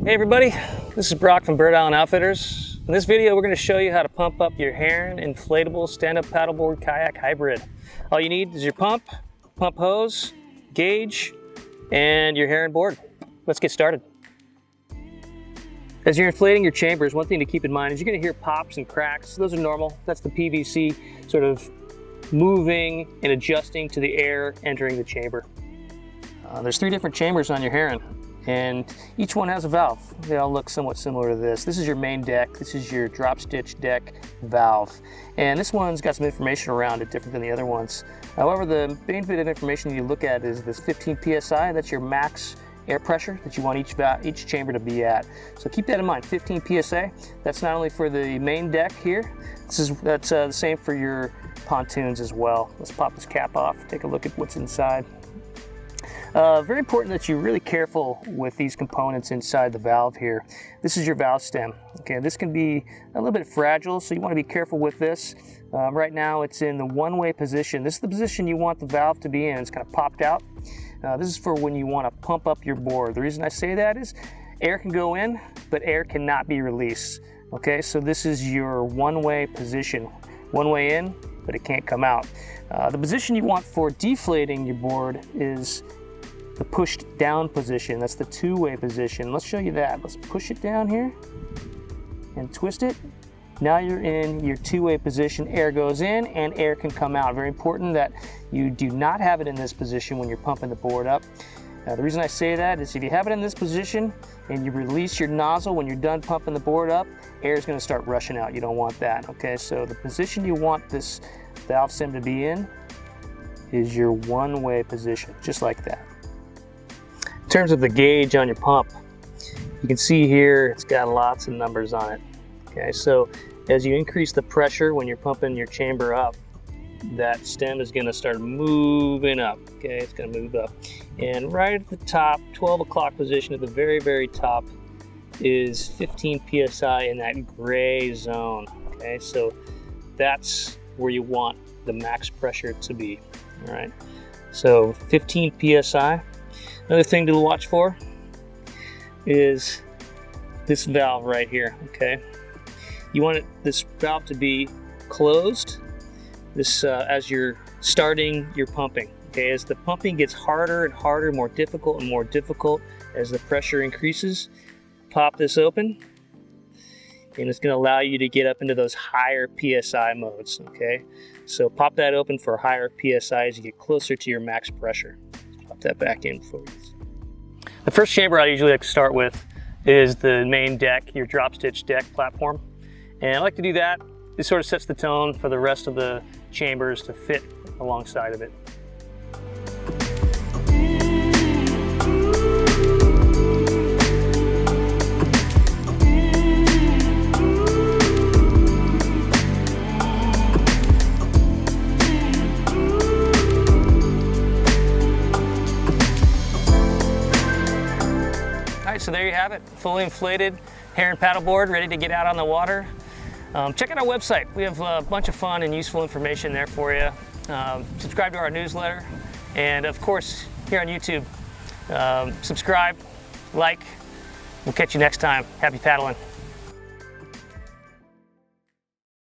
Hey everybody, this is Brock from Bird Island Outfitters. In this video we're going to show you how to pump up your Heron Inflatable Stand-Up Paddleboard Kayak Hybrid. All you need is your pump hose, gauge, and your Heron board. Let's get started. As you're inflating your chambers, one thing to keep in mind is you're going to hear pops and cracks. Those are normal. That's the PVC sort of moving and adjusting to the air entering the chamber. There's 3 different chambers on your Heron, and each one has a valve. They all look somewhat similar to this. This is your main deck. This is your drop stitch deck valve. And this one's got some information around it different than the other ones. However, the main bit of information you look at is this 15 PSI. That's your max air pressure that you want each chamber to be at. So keep that in mind, 15 PSI. That's not only for the main deck here, that's the same for your pontoons as well. Let's pop this cap off, take a look at what's inside. Very important that you're really careful with these components inside the valve here. This is your valve stem. Okay, this can be a little bit fragile, so you want to be careful with this. Right now it's in the one-way position. This is the position you want the valve to be in. It's kind of popped out. This is for when you want to pump up your board. The reason I say that is air can go in, but air cannot be released. Okay, so this is your one-way position. One way in, but it can't come out. The position you want for deflating your board is the pushed down position. That's the two-way position. Let's show you that. Let's push it down here and twist it. Now you're in your two-way position. Air goes in and air can come out. Very important that you do not have it in this position when you're pumping the board up. The reason I say that is if you have it in this position and you release your nozzle when you're done pumping the board up, air is going to start rushing out. You don't want that. Okay, so the position you want this valve stem to be in is your one-way position, just like that. In terms of the gauge on your pump, you can see here it's got lots of numbers on it. Okay, so as you increase the pressure when you're pumping your chamber up, that stem is going to start moving up. Okay, it's going to move up, and right at the top, 12 o'clock position at the very, very top is 15 psi in that gray zone. Okay, so that's where you want the max pressure to be. All right, so 15 psi. Another thing to watch for is this valve right here. Okay, you want this valve to be closed as you're starting your pumping. Okay, as the pumping gets harder and harder, more difficult and more difficult as the pressure increases, pop this open and it's going to allow you to get up into those higher PSI modes. Okay, so pop that open for higher PSI as you get closer to your max pressure. Pop that back in for you. The first chamber I usually like to start with is the main deck, your drop stitch deck platform. And I like to do that. This sort of sets the tone for the rest of the chambers to fit alongside of it. All right, so there you have it, fully inflated Heron paddleboard, ready to get out on the water. Check out our website. We have a bunch of fun and useful information there for you. Subscribe to our newsletter, and of course, here on YouTube, subscribe, like. We'll catch you next time. Happy paddling.